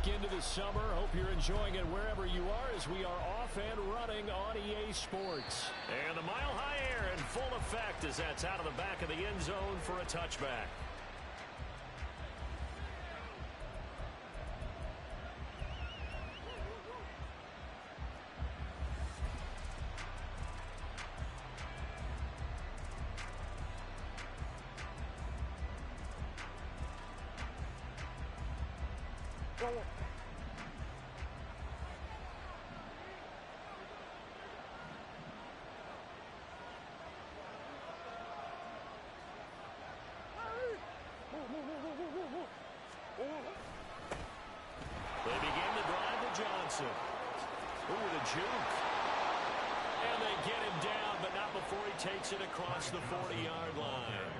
week into the summer. Hope you're enjoying it wherever you are as we are off and running on EA Sports. And the mile-high air in full effect as that's out of the back of the end zone for a touchback. They begin the drive with Johnson. Ooh, the juke. And they get him down, but not before he takes it across the 40-yard line.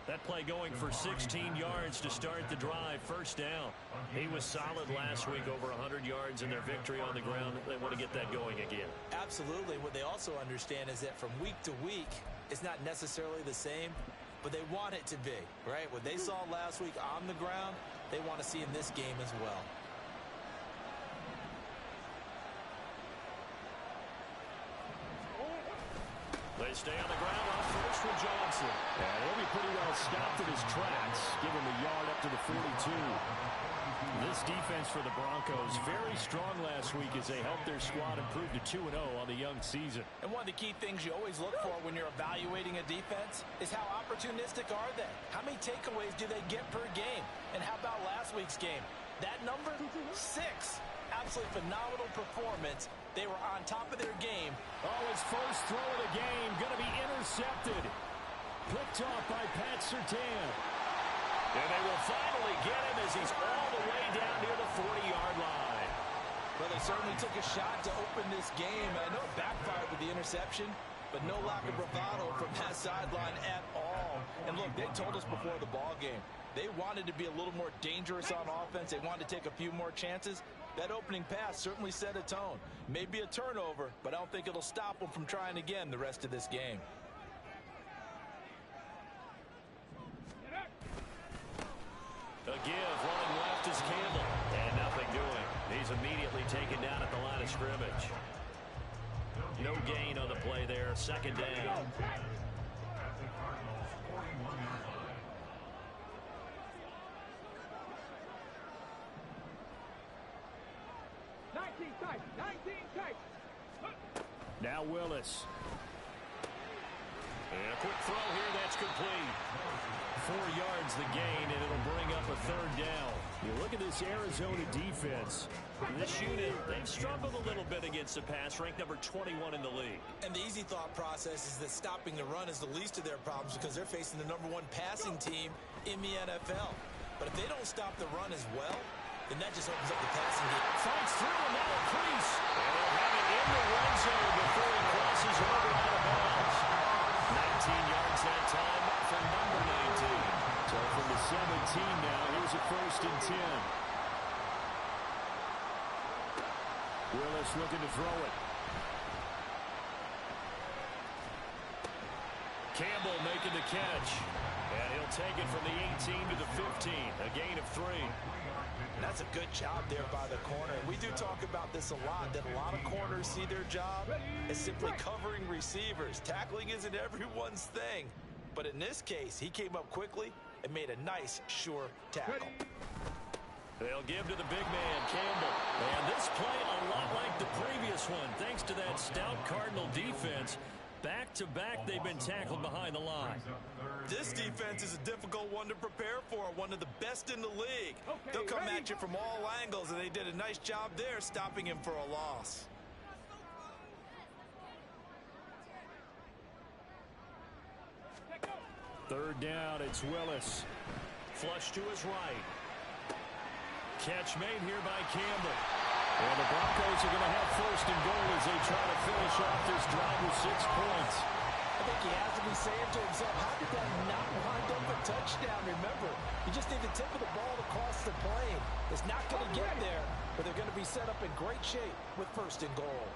That play going for 16 yards to start the drive. First down. He was solid last week, over 100 yards in their victory on the ground. They want to get that going again. Absolutely. What they also understand is that from week to week, it's not necessarily the same, but they want it to be, right? What they saw last week on the ground, they want to see in this game as well. They stay on the ground on first with Johnson. And he'll be pretty well stopped in his tracks. Give him a yard up to the 42. This defense for the Broncos, very strong last week as they helped their squad improve to 2-0 on the young season. And one of the key things you always look for when you're evaluating a defense is how opportunistic are they? How many takeaways do they get per game? And how about last week's game? That number? 6. Absolutely phenomenal performance. They were on top of their game. Oh, his first throw of the game going to be intercepted. Picked off by Pat Surtain. And they will finally get him as he's all the way down near the 40-yard line. Well, they certainly took a shot to open this game. I know it backfired with the interception, but no lack of bravado from that sideline at all. And look, they told us before the ball game, they wanted to be a little more dangerous on offense. They wanted to take a few more chances. That opening pass certainly set a tone. Maybe a turnover, but I don't think it'll stop them from trying again the rest of this game. A give, running left is Campbell. And nothing doing. He's immediately taken down at the line of scrimmage. No gain on the play there. Second down. Now Willis. And a quick throw here, that's complete. 4 yards the gain, and it'll bring up a third down. You look at this Arizona defense. This unit, they've struggled a little bit against the pass, ranked number 21 in the league. And the easy thought process is that stopping the run is the least of their problems because they're facing the #1 passing team in the NFL. But if they don't stop the run as well, then that just opens up the passing game. Fights through, and now a crease. And they'll have it in the red zone before he crosses over out of bounds. 19 yards that time for number 19. So from the 17 now, here's a 1st and 10. Willis looking to throw it. Campbell making the catch. And he'll take it from the 18 to the 15. A gain of 3. That's a good job there by the corner. We do talk about this a lot, that a lot of corners see their job as simply covering receivers. Tackling isn't everyone's thing. But in this case, he came up quickly and made a nice, sure tackle. They'll give to the big man, Campbell. And this play a lot like the previous one, thanks to that stout Cardinal defense. Back-to-back, they've been tackled behind the line. This defense is a difficult one to prepare for, one of the best in the league. They'll come at you from all angles, and they did a nice job there stopping him for a loss. Third down, it's Willis. Flush to his right. Catch made here by Campbell. And the Broncos are going to have 1st and goal as they try to finish off this drive with 6 points. I think he has to be saying to himself, how did that not wind up a touchdown? Remember, you just need the tip of the ball to cross the plane. It's not going to get there, but they're going to be set up in great shape with 1st and goal.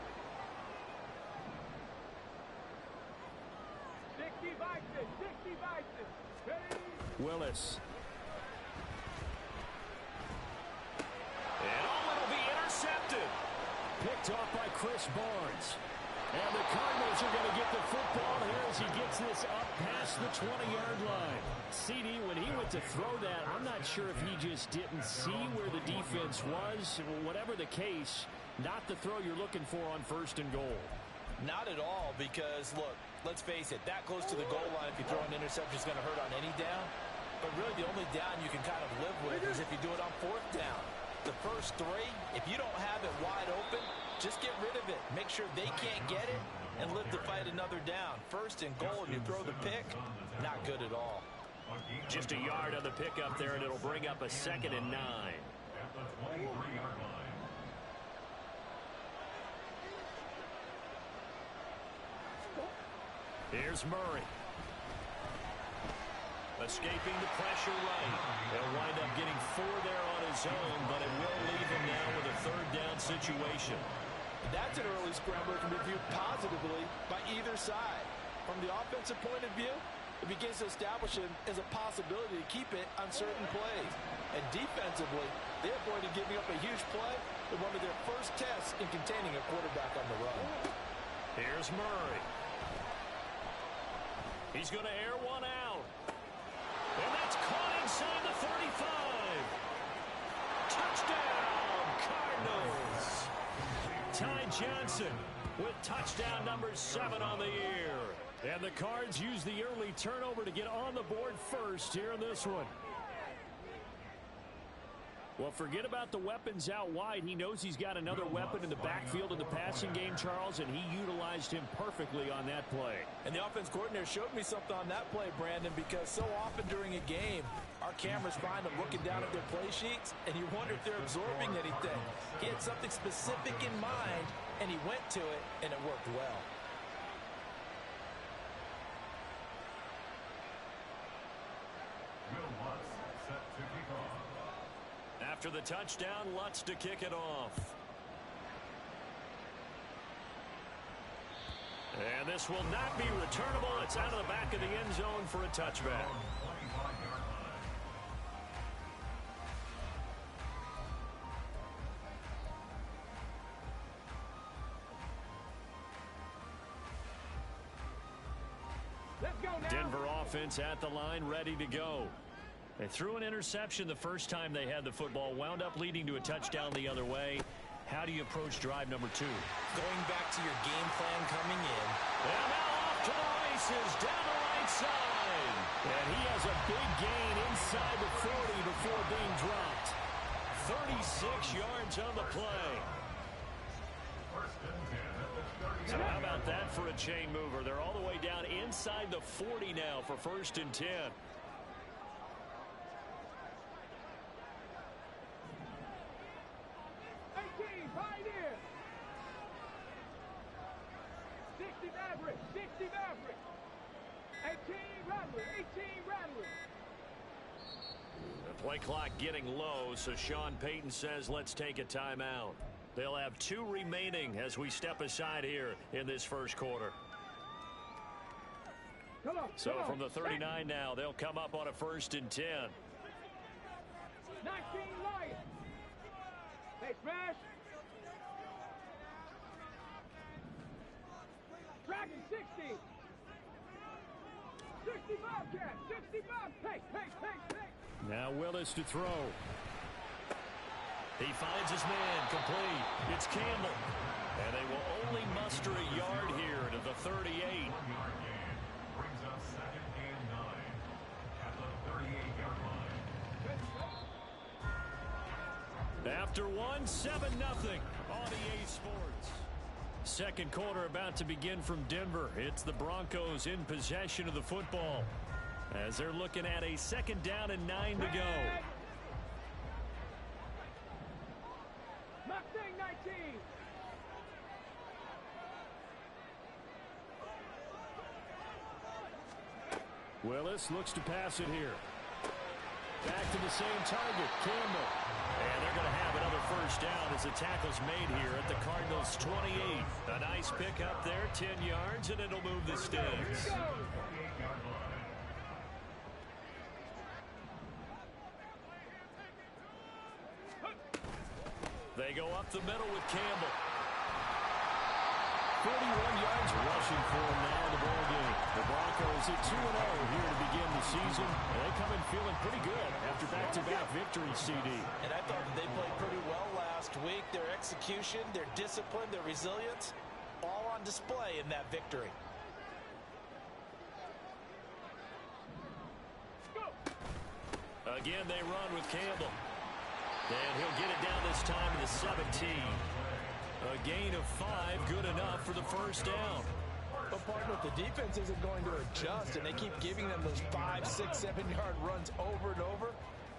Willis. And Chris Barnes. And the Cardinals are going to get the football here as he gets this up past the 20-yard line. CD, when he went to throw that, I'm not sure if he just didn't see where the defense was. Whatever the case, not the throw you're looking for on 1st and goal. Not at all, because, look, let's face it, that close to the goal line, if you throw an interception, is going to hurt on any down. But really, the only down you can kind of live with is if you do it on 4th down. The first 3, if you don't have it wide open, just get rid of it. Make sure they can't get it and live to fight another down. 1st and goal, and you throw the pick, not good at all. Just a yard on the pickup there, and it'll bring up a 2nd and 9. Here's Murray. Escaping the pressure right. He'll wind up getting 4 there on his own, but it will leave him now with a 3rd down situation. That's an early scrambler that can be viewed positively by either side. From the offensive point of view, it begins to establish him as a possibility to keep it on certain plays. And defensively, they avoided giving up a huge play in one of their first tests in containing a quarterback on the run. Here's Murray. He's going to air one out. And that's caught inside the 35. Touchdown, Cardinals. Ty Johnson with touchdown number 7 on the year. And the Cards use the early turnover to get on the board first here in this one. Well, forget about the weapons out wide. He knows he's got another weapon in the backfield in the passing game, Charles, and he utilized him perfectly on that play. And the offense coordinator showed me something on that play, Brandon, because so often during a game, our cameras find them looking down at their play sheets, and you wonder if they're absorbing anything. He had something specific in mind, and he went to it, and it worked well. After the touchdown, Lutz to kick it off. And this will not be returnable. It's out of the back of the end zone for a touchback. Denver offense at the line, ready to go. They threw an interception the first time they had the football, wound up leading to a touchdown the other way. How do you approach drive number 2? Going back to your game plan coming in. And now off to the races, down the right side. And he has a big gain inside the 40 before being dropped. 36 yards on the play. So how about that for a chain mover? They're all the way down inside the 40 now for 1st and 10. The play clock getting low, so Sean Payton says let's take a timeout. They'll have 2 remaining as we step aside here in this first quarter. So from the 39 now, they'll come up on a 1st and 10. 19 Lions. Hey, smash. Dragon 60. 60 Bobcat. 60 Bob. Hey. Now Willis to throw. He finds his man complete. It's Campbell. And they will only muster a yard here to the 38. Brings up 2nd and 9 at the 38-yard line. After 7-0 on EA Sports. Second quarter about to begin from Denver. It's the Broncos in possession of the football as they're looking at a 2nd down and 9 to go. Mustang 19. Willis looks to pass it here. Back to the same target, Campbell. And they're going to have another 1st down as the tackle's made here at the Cardinals' 28. A nice pickup there, 10 yards, and it'll move the sticks. They go up the middle with Campbell. 41 yards rushing for him now in the ball game. The Broncos at 2-0 here to begin the season. And they come in feeling pretty good after back-to-back victories, CD. And I thought that they played pretty well last week. Their execution, their discipline, their resilience, all on display in that victory. Again, they run with Campbell. And he'll get it down this time to the 17. A gain of 5, good enough for the first down. But partner, if the defense isn't going to adjust and they keep giving them those 5, 6, 7-yard runs over and over,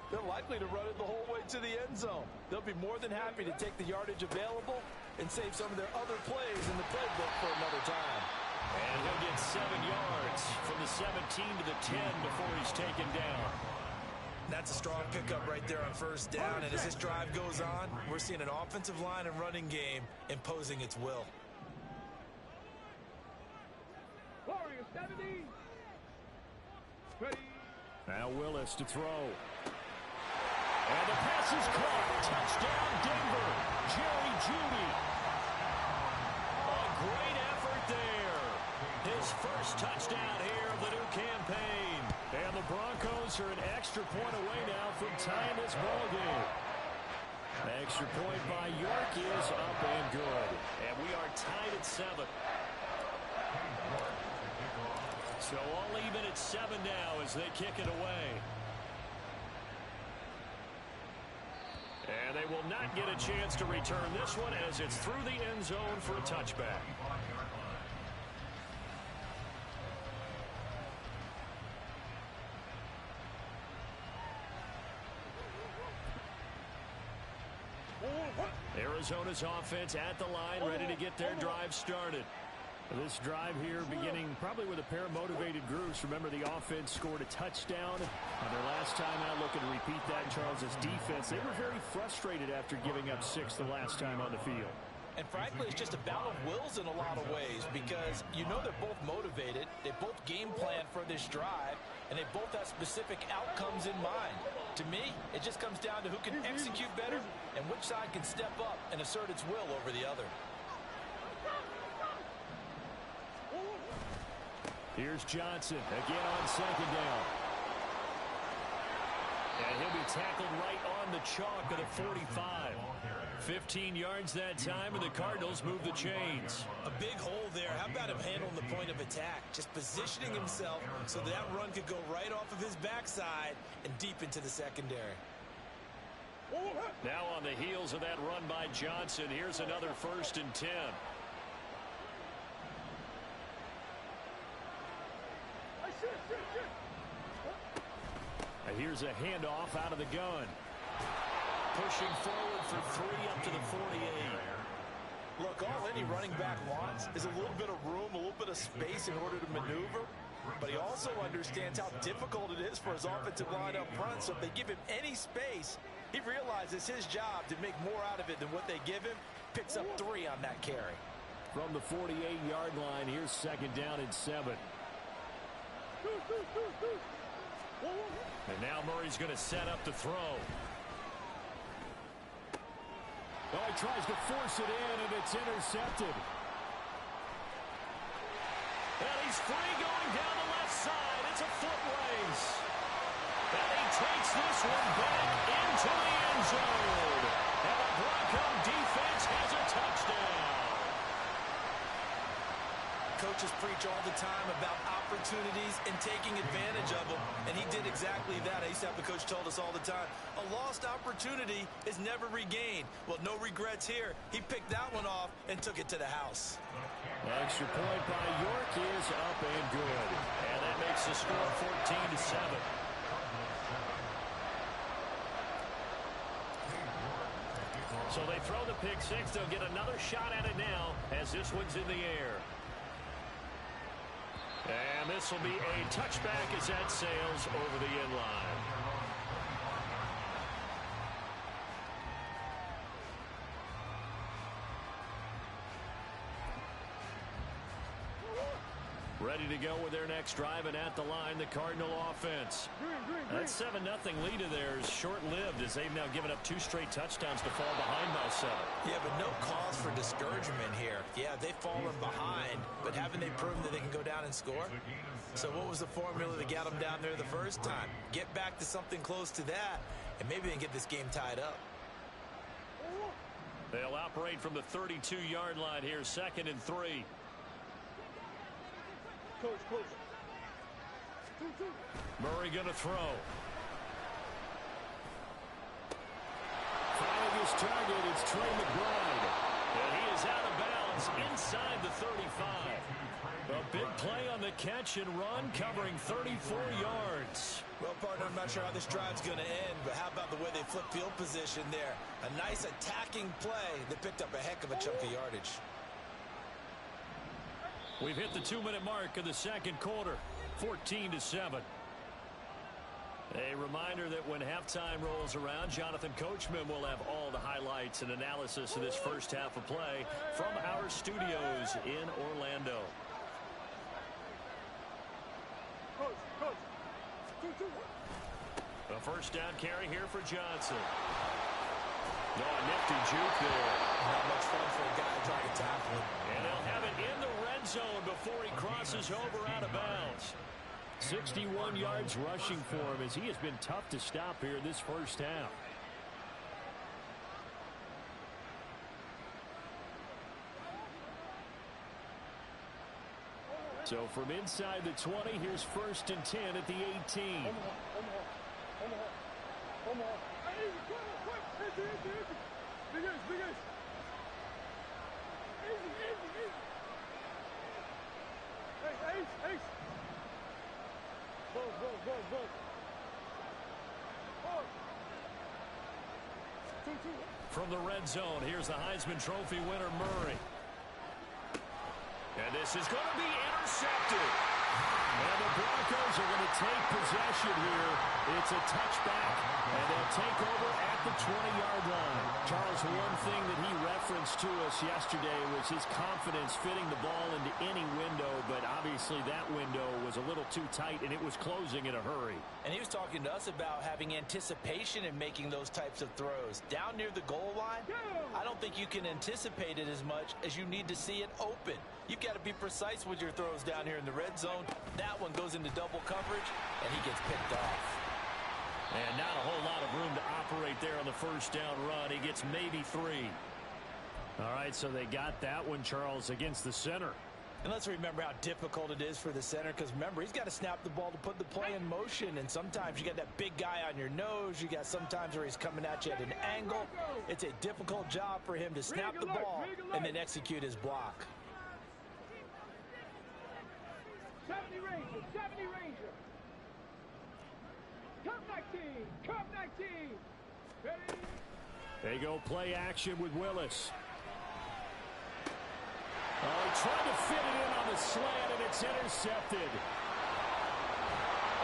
they're likely to run it the whole way to the end zone. They'll be more than happy to take the yardage available and save some of their other plays in the playbook for another time. And he'll get 7 yards from the 17 to the 10 before he's taken down. That's a strong pickup right there on first down. And as this drive goes on, we're seeing an offensive line and running game imposing its will. Warriors 70. Ready. Now Willis to throw. And the pass is caught. Touchdown, Denver. Jerry Jeudy. A great effort there. His first touchdown here of the new campaign. And the Broncos are an extra point away now from tying this ball game. The extra point by York is up and good. And we are tied at 7. So all even at 7 now as they kick it away. And they will not get a chance to return this one as it's through the end zone for a touchback. Arizona's offense at the line, ready to get their drive started. This drive here beginning probably with a pair of motivated groups. Remember, the offense scored a touchdown on their last time out. Looking to repeat that in Charles's defense. They were very frustrated after giving up 6 the last time on the field. And frankly, it's just a battle of wills in a lot of ways because you know they're both motivated. They both game plan for this drive, and they both have specific outcomes in mind. To me, it just comes down to who can execute better and which side can step up and assert its will over the other. Here's Johnson again on second down. And he'll be tackled right on the chalk of the 45. 15 yards that time, and the Cardinals move the chains. A big hole there. How about him handling the point of attack? Just positioning himself so that run could go right off of his backside and deep into the secondary. Now on the heels of that run by Johnson, here's another 1st and 10. And here's a handoff out of the gun. Pushing forward for 3 up to the 48. Look, all any running back wants is a little bit of room, a little bit of space in order to maneuver. But he also understands how difficult it is for his offensive line up front. So if they give him any space, he realizes his job to make more out of it than what they give him. Picks up 3 on that carry. From the 48-yard line, here's 2nd down and 7. And now Murray's going to set up the throw. Oh, he tries to force it in, and it's intercepted. And he's free going down the left side. It's a foot race. And he takes this one back into the end zone. And the Bronco defense has a touchdown. Coaches preach all the time about opportunities and taking advantage of them, and he did exactly that. I used to have the coach told us all the time, a lost opportunity is never regained. Well, no regrets here. He picked that one off and took it to the house. Extra point by York is up and good. And that makes the score 14-7. So they throw the pick 6. They'll get another shot at it now as this one's in the air. And this will be a touchback as that sails over the end line. Ready to go with their next drive, and at the line, the Cardinal offense. That 7-0 lead of theirs short-lived as they've now given up 2 straight touchdowns to fall behind by 7. Yeah, but no cause for discouragement here. Yeah, they've fallen behind, but haven't they proven that they can go down and score? So what was the formula that got them down there the first time? Get back to something close to that, and maybe they can get this game tied up. They'll operate from the 32-yard line here, 2nd and 3. Coach. Murray going to throw. Finding his target, it's Trey McBride. And he is out of bounds inside the 35. A big play on the catch and run, covering 34 yards. Well, partner, I'm not sure how this drive's going to end, but how about the way they flip field position there? A nice attacking play that picked up a heck of a chunk of yardage. We've hit the 2-minute mark of the second quarter, 14-7. A reminder that when halftime rolls around, Jonathan Coachman will have all the highlights and analysis of this first half of play from our studios in Orlando. Coach. A first down carry here for Johnson. No, a nifty juke there. Not much fun for a guy trying to tackle him. And they'll have it in the red zone before he crosses over out of bounds. 61 yards rushing for him as he has been tough to stop here in this first half. So from inside the 20, here's 1st and 10 at the 18. Ace. Go. From the red zone, here's the Heisman Trophy winner, Murray. And this is going to be intercepted. And the Broncos are going to take possession here. It's a touchback, and they'll take over at the 20-yard line. Charles, one thing that he referenced to us yesterday was his confidence fitting the ball into any window, but obviously that window was a little too tight, and it was closing in a hurry. And he was talking to us about having anticipation in making those types of throws. Down near the goal line, I don't think you can anticipate it as much as you need to see it open. You've got to be precise with your throws down here in the red zone. That one goes into double coverage, and he gets picked off. And not a whole lot of room to operate there on the first down run. He gets maybe 3. All right, so they got that one, Charles, against the center. And let's remember how difficult it is for the center, because remember, he's got to snap the ball to put the play in motion, and sometimes you got that big guy on your nose. You got sometimes where he's coming at you at an angle. It's a difficult job for him to snap the ball and then execute his block. 70 Ranger. Cup 19. Ready? They go play action with Willis. Oh, he tried to fit it in on the slant, and it's intercepted.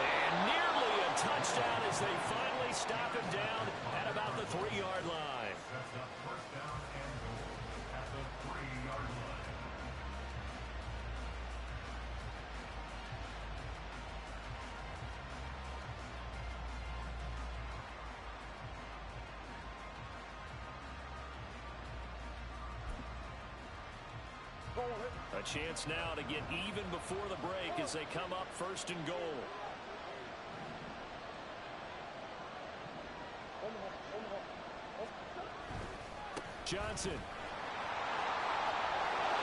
And nearly a touchdown as they finally stop him down at about the 3-yard line. That's a first down and goal at the 3-yard line. A chance now to get even before the break as they come up 1st and goal. Johnson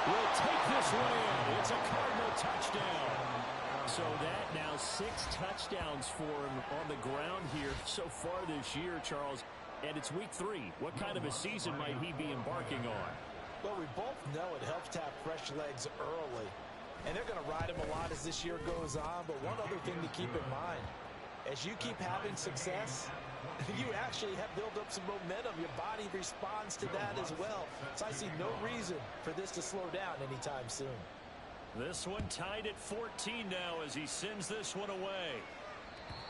will take this one in. It's a Cardinal touchdown. So that now 6 touchdowns for him on the ground here so far this year, Charles. And it's week 3. What kind of a season might he be embarking on? Well, we both know it helps to have fresh legs early. And they're going to ride him a lot as this year goes on. But one other thing to keep in mind, as you keep having success, you actually have built up some momentum. Your body responds to that as well. So I see no reason for this to slow down anytime soon. This one tied at 14 now as he sends this one away.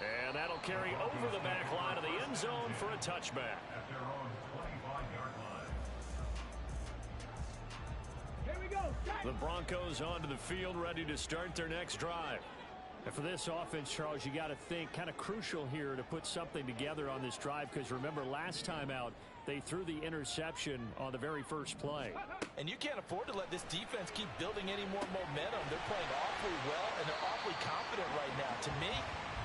And that'll carry over the back line of the end zone for a touchback. At their own 25-yard line. Here we go. The Broncos onto the field, ready to start their next drive. And for this offense, Charles, you got to think kind of crucial here to put something together on this drive, because remember last time out they threw the interception on the very first play. And you can't afford to let this defense keep building any more momentum. They're playing awfully well, and they're awfully confident right now. To me,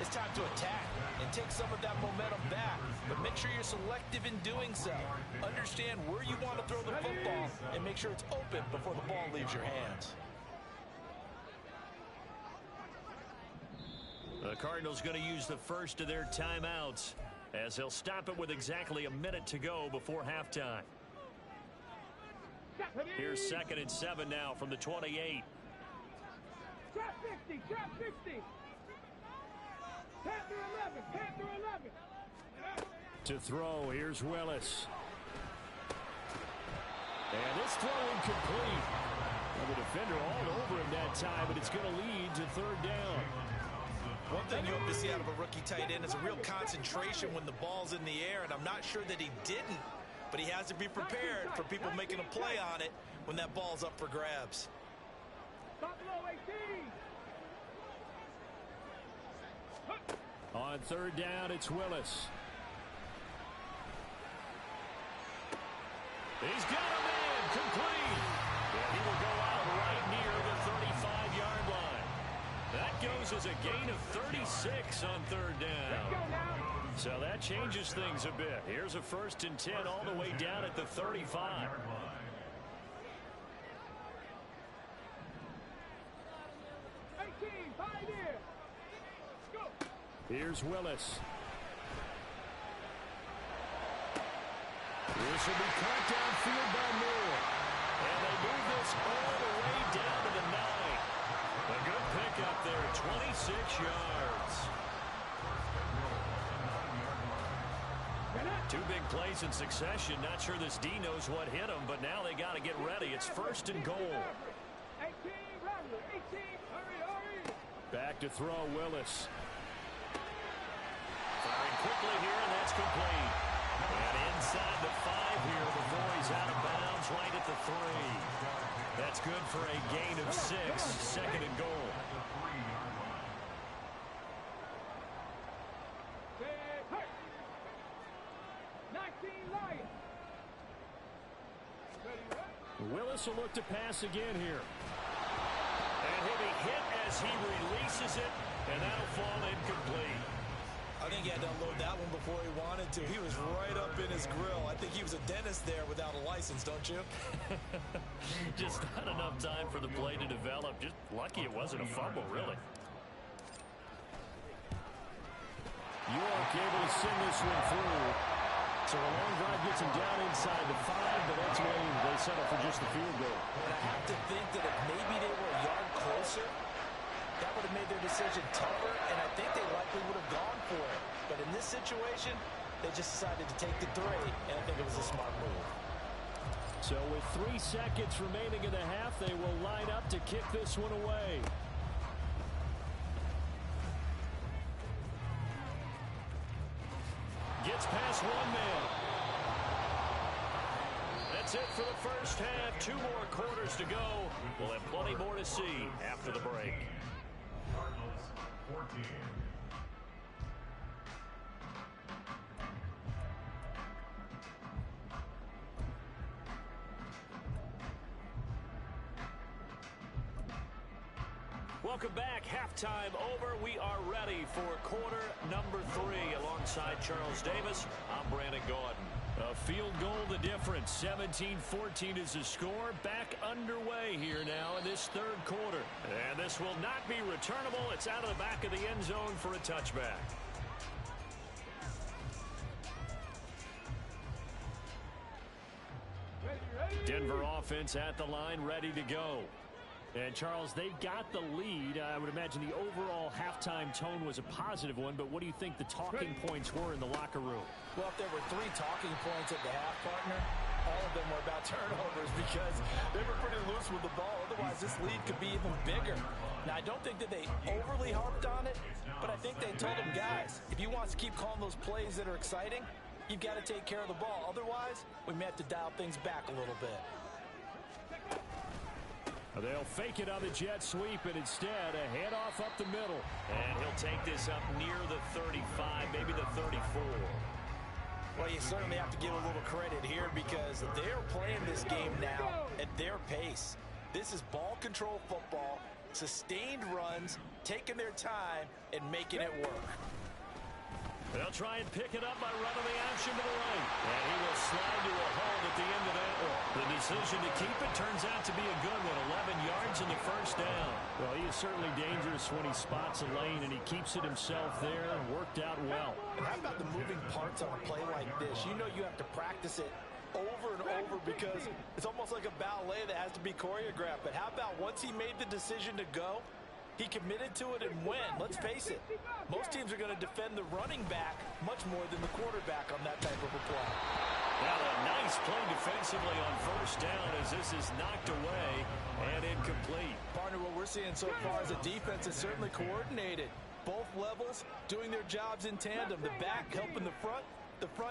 it's time to attack and take some of that momentum back. But make sure you're selective in doing so. Understand where you want to throw the football and make sure it's open before the ball leaves your hands. The Cardinals going to use the first of their timeouts as they'll stop it with exactly a minute to go before halftime. Here's 2nd and 7 now from the 28. Trap 50, trap 50. Panther 11, Panther 11. To throw, here's Willis. And this throw incomplete. Well, the defender all over him that time, but it's going to lead to 3rd down. One thing you hope to see out of a rookie tight end is a real concentration when the ball's in the air, and I'm not sure that he didn't, but he has to be prepared for people making a play on it when that ball's up for grabs. Buffalo 18. On 3rd down, it's Willis. He's got a man, complete. And he will go out right near the 35-yard line. That goes as a gain of 36 on 3rd down. So that changes things a bit. Here's a 1st and 10 all the way down at the 35. 18, pioneer. Go. Here's Willis. This will be caught downfield by Moore. And they move this all the way down to the 9. A good pickup there, 26 yards. 2 big plays in succession. Not sure this D knows what hit him, but now they got to get ready. It's 1st and goal. 18, Rattler, 18, hurry, hurry. Back to throw, Willis. Firing quickly here, and that's complete. And inside the 5 here before he's out of bounds, right at the 3. That's good for a gain of 6, 2nd and goal. Hey, 19 Lions. Willis will look to pass again here. And he'll be hit as he releases it, and that'll fall incomplete. I think he had to unload that one before he wanted to. He was right up in his grill. I think he was a dentist there without a license, don't you? Just not enough time for the play to develop. Just lucky it wasn't a fumble, really. York able to send this one through. So a long drive gets him down inside the 5, but ultimately they settle for just the field goal. And I have to think that if maybe they were a yard closer, that would have made their decision tougher, and I think they likely would have gone for it. But in this situation, they just decided to take the 3, and I think it was a smart move. So with 3 seconds remaining in the half, they will line up to kick this one away. Gets past 1 man. That's it for the first half. 2 more quarters to go. We'll have plenty more to see after the break. Cardinals 14. Welcome back. Halftime over. We are ready for quarter number 3. Alongside Charles Davis, I'm Brandon Gordon. A field goal the difference. 17-14 is the score. Back underway here now in this 3rd quarter. And this will not be returnable. It's out of the back of the end zone for a touchback. Denver offense at the line, ready to go. And, Charles, they've got the lead. I would imagine the overall halftime tone was a positive one, but what do you think the talking points were in the locker room? Well, if there were 3 talking points at the half, partner, all of them were about turnovers because they were pretty loose with the ball. Otherwise, this lead could be even bigger. Now, I don't think that they overly harped on it, but I think they told them, guys, if you want to keep calling those plays that are exciting, you've got to take care of the ball. Otherwise, we may have to dial things back a little bit. They'll fake it on the jet sweep, and instead a handoff up the middle. And he'll take this up near the 35, maybe the 34. Well, you certainly have to give a little credit here because they're playing this game now at their pace. This is ball control football, sustained runs, taking their time, and making it work. They'll try and pick it up by running the action to the right. And he will slide to a hold at the end of that one. The decision to keep it turns out to be a good one. 11 yards in the first down. Well, he is certainly dangerous when he spots a lane, and he keeps it himself there. Worked out well. And how about the moving parts on a play like this? You know you have to practice it over and over because it's almost like a ballet that has to be choreographed. But how about once he made the decision to go, he committed to it and went. Let's face it, most teams are going to defend the running back much more than the quarterback on that type of a play. Now a nice play defensively on first down as this is knocked away and incomplete. Partner, what we're seeing so far is the defense is certainly coordinated. Both levels doing their jobs in tandem. The back helping the front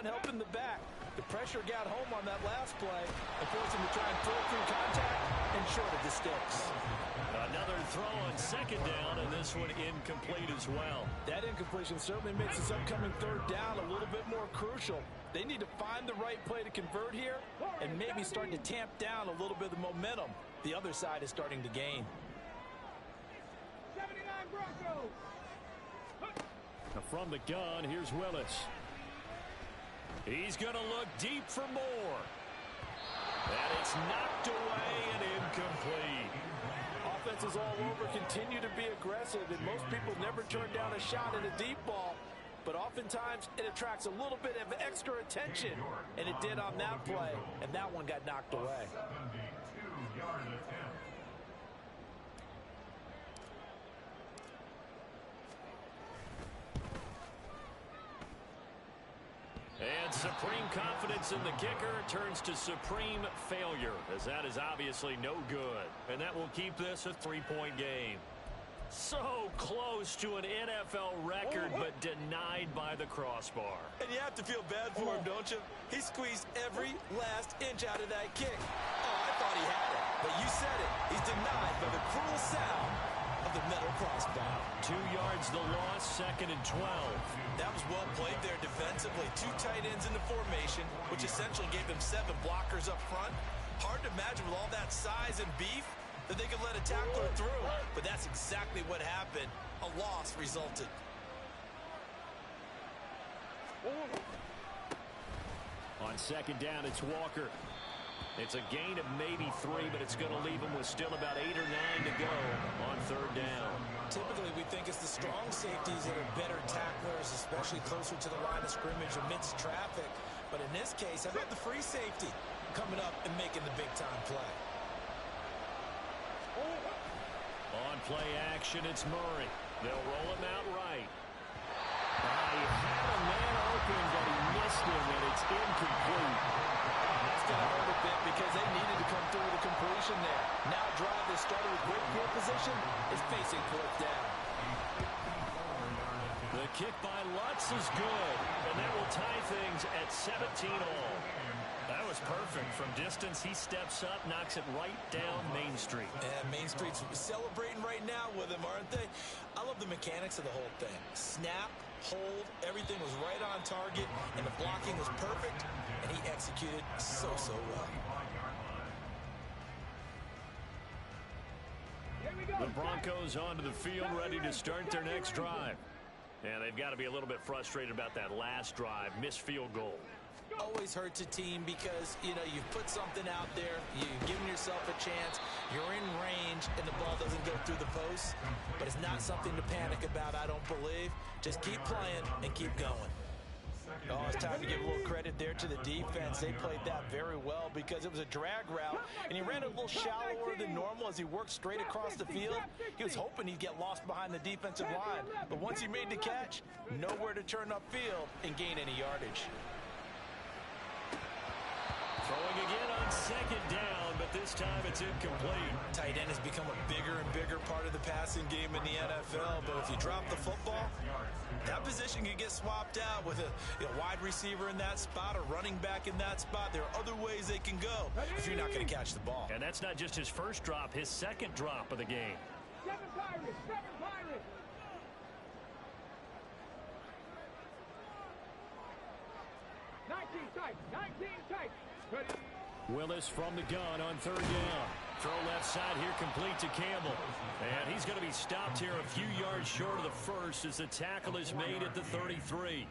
helping the back. The pressure got home on that last play and forced him to try and throw through contact and short of the sticks. Another throw on second down, and this one incomplete as well. That incompletion certainly makes this upcoming third down a little bit more crucial. They need to find the right play to convert here and maybe start to tamp down a little bit of the momentum the other side is starting to gain. 79 Broncos. Now from the gun, here's Willis. He's going to look deep for more. And it's knocked away and incomplete. Offenses all over continue to be aggressive, and most people never turn down a shot at a deep ball. But oftentimes it attracts a little bit of extra attention, and it did on that play, and that one got knocked away. 72-yard attempt. And supreme confidence in the kicker turns to supreme failure, as that is obviously no good. And that will keep this a 3-point game. So close to an NFL record, but denied by the crossbar. And you have to feel bad for him, don't you? He squeezed every last inch out of that kick. Oh, I thought he had it, but you said it. He's denied by the cruel sound of the metal crossbar. 2 yards the loss, 2nd and 12. That was well played there defensively. 2 tight ends in the formation, which essentially gave them 7 blockers up front. Hard to imagine with all that size and beef that they could let a tackler through. But that's exactly what happened. A loss resulted. On second down, it's Walker. It's a gain of maybe 3, but it's going to leave him with still about 8 or 9 to go on third down. Typically, we think it's the strong safeties that are better tacklers, especially closer to the line of scrimmage amidst traffic. But in this case, how about the free safety coming up and making the big-time play? On play action, it's Murray. They'll roll him out right. He had a man open, but he missed him, and it's incomplete. That's going to hurt a bit because they needed to come through with a completion there. Now drive that started with great field position is facing 4th down. The kick by Lutz is good, and that will tie things at 17 all. That was perfect. From distance, he steps up, knocks it right down Main Street. And Main Street's celebrating right now with him, aren't they? I love the mechanics of the whole thing. Snap, hold, everything was right on target, and the blocking was perfect, and he executed so well. The Broncos onto the field, ready to start their next drive. And they've got to be a little bit frustrated about that last drive, missed field goal. Always hurts a team because, you know, you've put something out there, you've given yourself a chance, you're in range, and the ball doesn't go through the post. But it's not something to panic about, I don't believe. Just keep playing and keep going. Oh, it's time to give a little credit there to the defense. They played that very well because it was a drag route, and he ran a little shallower than normal as he worked straight across the field. He was hoping he'd get lost behind the defensive line. But once he made the catch, nowhere to turn upfield and gain any yardage. Throwing again on second down, but this time it's incomplete. Tight end has become a bigger and bigger part of the passing game in the NFL, but if you drop the football, that position can get swapped out with a wide receiver in that spot, a running back in that spot. There are other ways they can go if you're not going to catch the ball. And that's not just his first drop, his second drop of the game. 7 Pirates, 7 Pirates. 19 tight, 19 tight. Ready. Willis from the gun on third down. Throw left side here, complete to Campbell. And he's going to be stopped here a few yards short of the first as the tackle is made at the 33.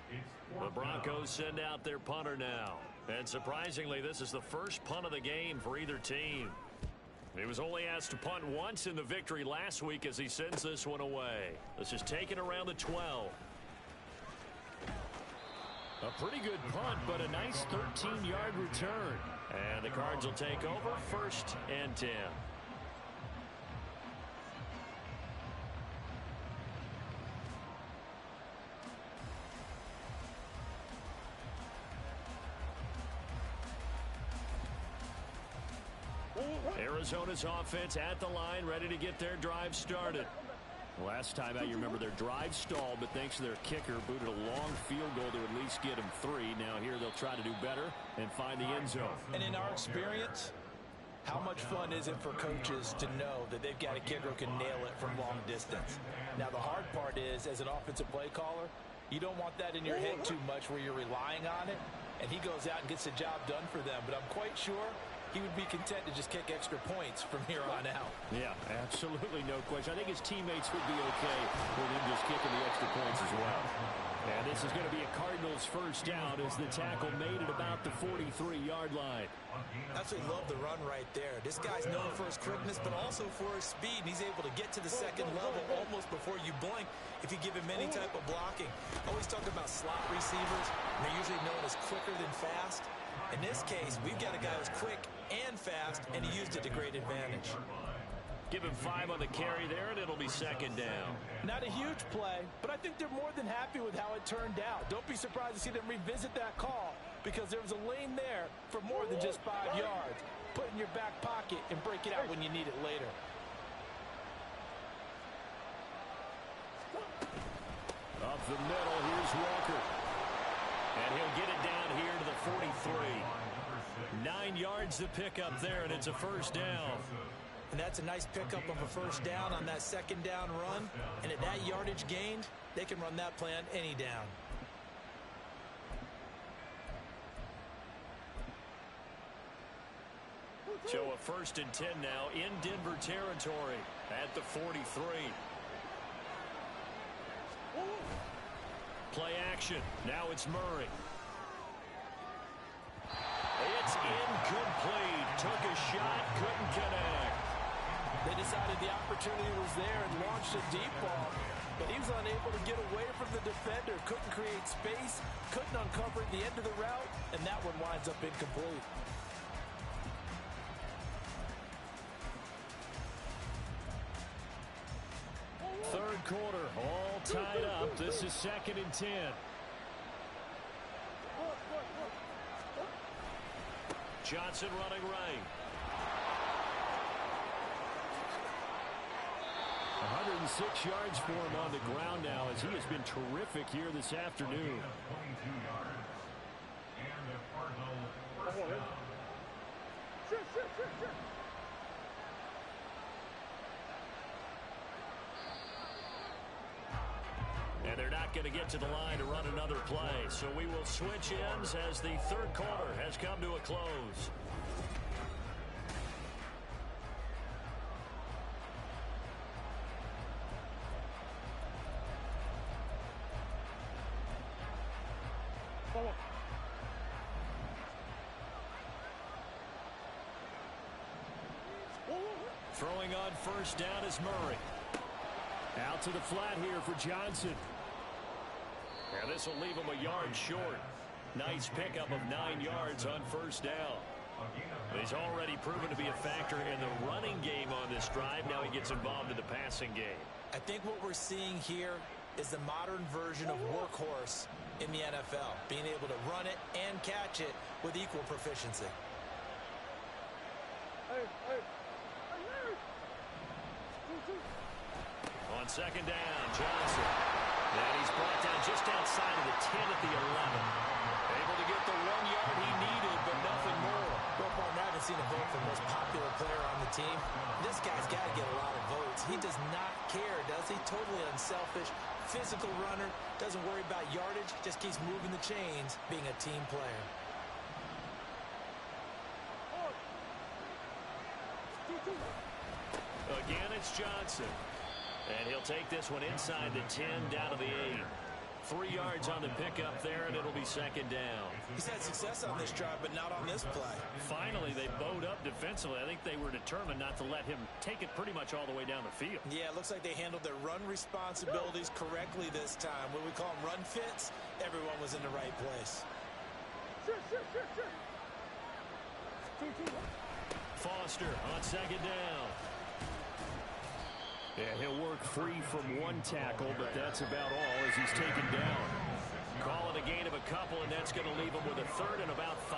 The Broncos send out their punter now. And surprisingly, this is the first punt of the game for either team. He was only asked to punt once in the victory last week as he sends this one away. This is taken around the 12. A pretty good punt, but a nice 13-yard return. And the Cards will take over, 1st and 10. Arizona's offense at the line, ready to get their drive started. Last time out, you remember their drive stalled, but thanks to their kicker, booted a long field goal to at least get them 3. Now here they'll try to do better and find the end zone. And in our experience, how much fun is it for coaches to know that they've got a kicker who can nail it from long distance? Now the hard part is, as an offensive play caller, you don't want that in your head too much where you're relying on it, and he goes out and gets the job done for them. But I'm quite sure he would be content to just kick extra points from here on out. Yeah, absolutely no question. I think his teammates would be okay with him just kicking the extra points as well. And this is going to be a Cardinals first down as the tackle made at about the 43-yard line. Absolutely love the run right there. This guy's known for his quickness, but also for his speed. And he's able to get to the second level almost before you blink if you give him any type of blocking. I always talk about slot receivers, and they're usually known as quicker than fast. In this case, we've got a guy who's quick and fast, and he used it to great advantage. Give him 5 on the carry there, and it'll be 2nd down. Not a huge play, but I think they're more than happy with how it turned out. Don't be surprised to see them revisit that call because there was a lane there for more than just 5 yards. Put it in your back pocket and break it out when you need it later. Up the middle, here's Walker. And he'll get it down here to the 43. 9 yards to pick up there, and it's a first down. And that's a nice pickup of a first down on that second down run. And at that yardage gained, they can run that play on any down. So a 1st and 10 now in Denver territory at the 43. Play action. Now it's Murray. It's incomplete. Took a shot, couldn't connect. They decided the opportunity was there and launched a deep ball, but he was unable to get away from the defender, couldn't create space, couldn't uncover the end of the route, and that one winds up incomplete. Third quarter, all tied up. This is 2nd and 10. Johnson running right. 106 yards for him on the ground now as he has been terrific here this afternoon. And they're not going to get to the line to run another play. So we will switch ends as the third quarter has come to a close. Throwing on first down is Murray. Out to the flat here for Johnson. And this will leave him a yard short. Nice pickup of 9 yards on first down. He's already proven to be a factor in the running game on this drive. Now he gets involved in the passing game. I think what we're seeing here is the modern version of workhorse in the NFL. Being able to run it and catch it with equal proficiency. On second down, Johnson. And he's brought down just outside of the 10 at the 11. Able to get the 1 yard he needed, but nothing more. Well, partner, I haven't seen a vote for the most popular player on the team. This guy's got to get a lot of votes. He does not care, does he? Totally unselfish, physical runner, doesn't worry about yardage, just keeps moving the chains, being a team player. Again, it's Johnson. And he'll take this one inside the 10, down to the 8. 3 yards on the pickup there, and it'll be second down. He's had success on this drive, but not on this play. Finally, they bowed up defensively. I think they were determined not to let him take it pretty much all the way down the field. Yeah, it looks like they handled their run responsibilities correctly this time. What we call them run fits, everyone was in the right place. Foster on second down. Yeah, he'll work free from one tackle, but that's about all as he's taken down. Calling a gain of a couple, and that's going to leave him with a third and about 5.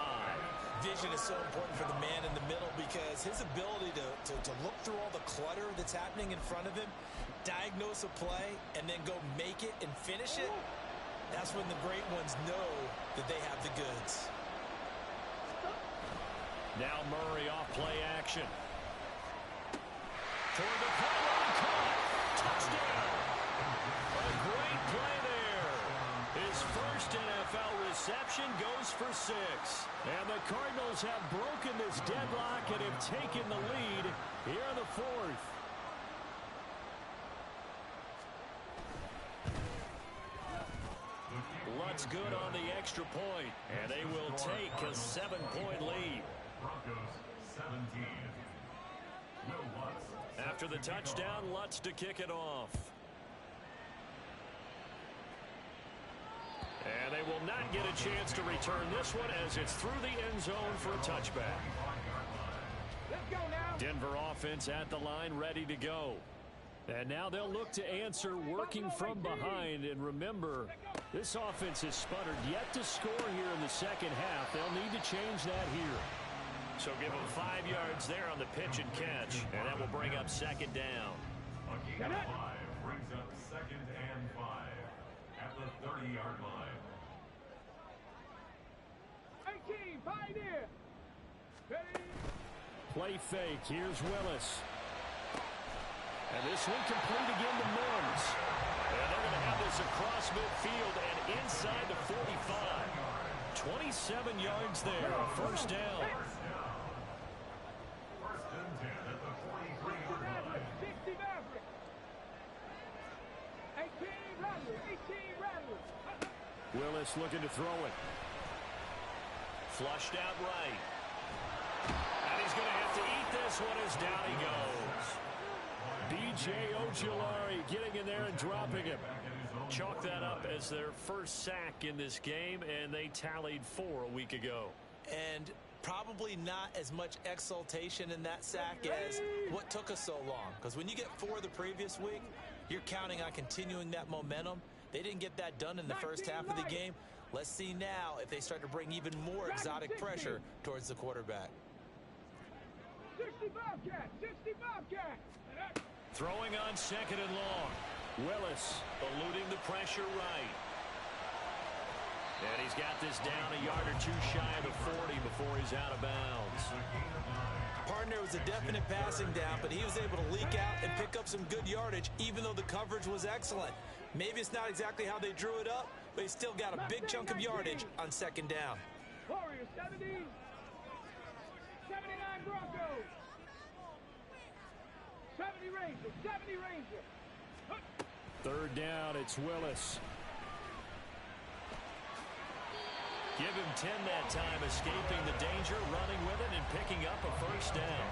Vision is so important for the man in the middle because his ability to look through all the clutter that's happening in front of him, diagnose a play, and then go make it and finish it, that's when the great ones know that they have the goods. Now Murray off play action. Toward the pylon, caught. Touchdown. A great play there. His first NFL reception goes for 6. And the Cardinals have broken this deadlock and have taken the lead here in the 4th. Lutz good on the extra point, and they will take a 7-point lead. Broncos 17. Will Lutz. After the touchdown, Lutz to kick it off. And they will not get a chance to return this one as it's through the end zone for a touchback. Let's go now. Denver offense at the line, ready to go. And now they'll look to answer working from behind. And remember, this offense has sputtered yet to score here in the second half. They'll need to change that here. So give them 5 yards there on the pitch and catch, and that will bring up second down. A gain of 5 brings up second and 5 at the 30-yard line. 18, Pioneer. Ready. Play fake. Here's Willis. And this one complete again to Mims. And they're going to have this across midfield and inside the 45. 27 yards there. First down. First and 10 at the 43-yard line. 60 Maverick. 18 Rattler. 18 Rattler. Willis looking to throw it. Flushed out right. And he's going to have to eat this one as down he goes. B.J. Ojulari getting in there and dropping him. Chalk that up as their first sack in this game, and they tallied 4 a week ago. And probably not as much exultation in that sack as what took us so long. Because when you get 4 the previous week, you're counting on continuing that momentum. They didn't get that done in the first half of the game. Let's see now if they start to bring even more exotic pressure towards the quarterback. 60 Bobcat. 60 Bobcat. Throwing on second and long. Willis eluding the pressure right. And he's got this down a yard or 2 shy of the 40 before he's out of bounds. Partner, was a definite passing down, but he was able to leak out and pick up some good yardage, even though the coverage was excellent. Maybe it's not exactly how they drew it up, but he still got a big chunk of yardage on second down. Warriors 70. 79 Broncos. 70 Rangers. 70 Rangers. Third down, it's Willis. Give him 10 that time, escaping the danger, running with it, and picking up a first down.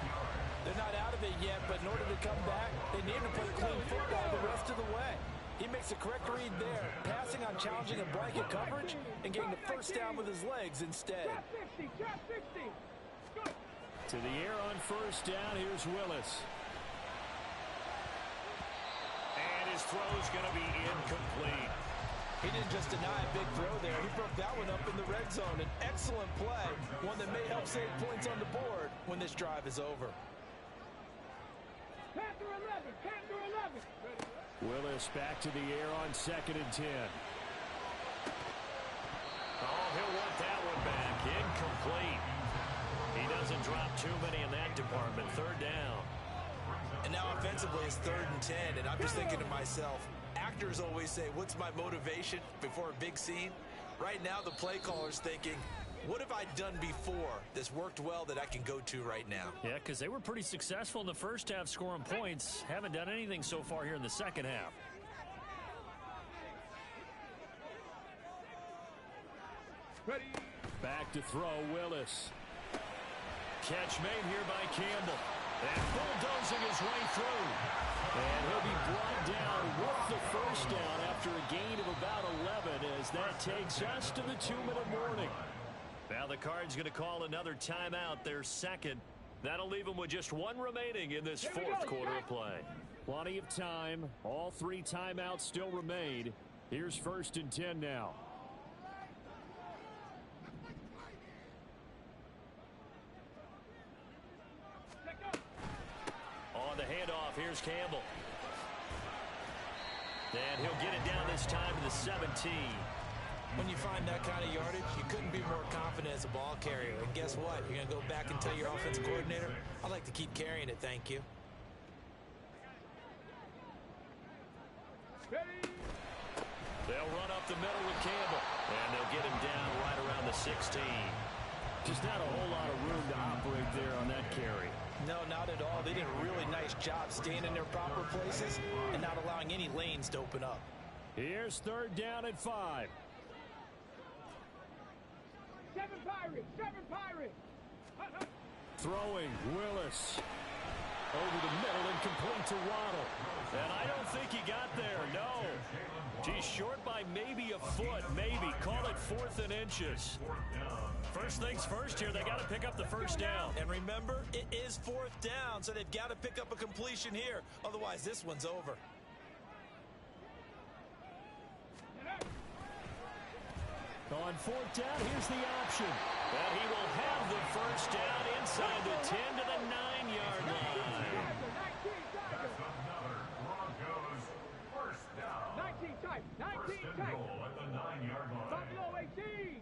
They're not out of it yet, but in order to come back, they need to play clean football the rest of the way. He makes a correct read there, passing on challenging a blanket coverage and getting the first down with his legs instead. Trap 60. Trap 60. Good. To the air on first down, here's Willis. And his throw's going to be incomplete. He didn't just deny a big throw there. He broke that one up in the red zone. An excellent play, one that may help save points on the board when this drive is over. Panther 11. Panther 11. Willis back to the air on 2nd and 10. Oh, he'll want that one back. Incomplete. He doesn't drop too many in that department. 3rd down. And now offensively it's 3rd and 10, and I'm just thinking to myself, actors always say, what's my motivation before a big scene? Right now the play caller's thinking, what have I done before that's worked well that I can go to right now? Yeah, because they were pretty successful in the first half scoring points. Haven't done anything so far here in the second half. Ready. Back to throw, Willis. Catch made here by Campbell. And bulldozing his way through. And he'll be brought down with the first down after a gain of about 11 as that takes us to the 2-minute warning. Now the Cards going to call another timeout, their second. That'll leave them with just 1 remaining in this 4th quarter of play. Plenty of time. All 3 timeouts still remain. Here's 1st and 10 now. On the handoff, here's Campbell. And he'll get it down this time to the 17. When you find that kind of yardage, you couldn't be more confident as a ball carrier. And guess what? You're going to go back and tell your offensive coordinator, I'd like to keep carrying it, thank you. Ready. They'll run up the middle with Campbell. And they'll get him down right around the 16. Just not a whole lot of room to operate there on that carry. No, not at all. They did a really nice job staying in their proper places and not allowing any lanes to open up. Here's 3rd down and 5. 7 Pirates. 7 Pirates. Throwing, Willis. Over the middle and complete to Waddle. And I don't think he got there, no. He's short by maybe a foot, maybe. Call it 4th and inches. First things first here, they got to pick up the first down. And remember, it is 4th down, so they've got to pick up a completion here. Otherwise, this one's over. On 4th down, here's the option. And he will have the first down inside the 10 to the 9-yard line. That's another Broncos first down. 19 type. 19 First and type. goal at the 9-yard line. Buffalo 18.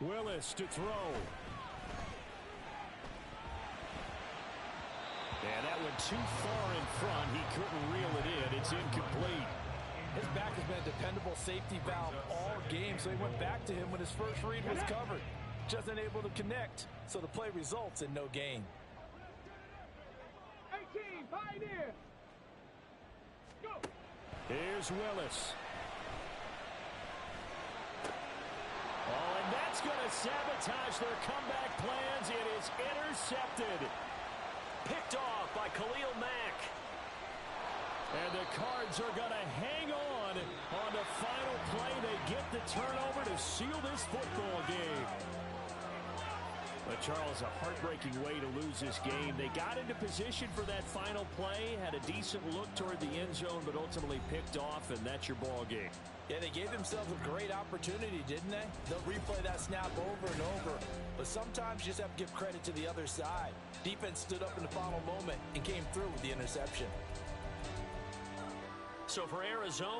Willis to throw. And that went too far in front. He couldn't reel it in. It's incomplete. His back has been a dependable safety valve all game, so he went back to him when his first read was covered. Just unable to connect, so the play results in no gain. 18 Pioneer. Go. Here's Willis. Oh, and that's going to sabotage their comeback plans. It is intercepted. Picked off by Khalil Mack. And the Cards are going to hang on the final play. They get the turnover to seal this football game. But Charles, a heartbreaking way to lose this game. They got into position for that final play, had a decent look toward the end zone, but ultimately picked off, and that's your ball game. Yeah, they gave themselves a great opportunity, didn't they? They'll replay that snap over and over. But sometimes you just have to give credit to the other side. Defense stood up in the final moment and came through with the interception. So for Arizona,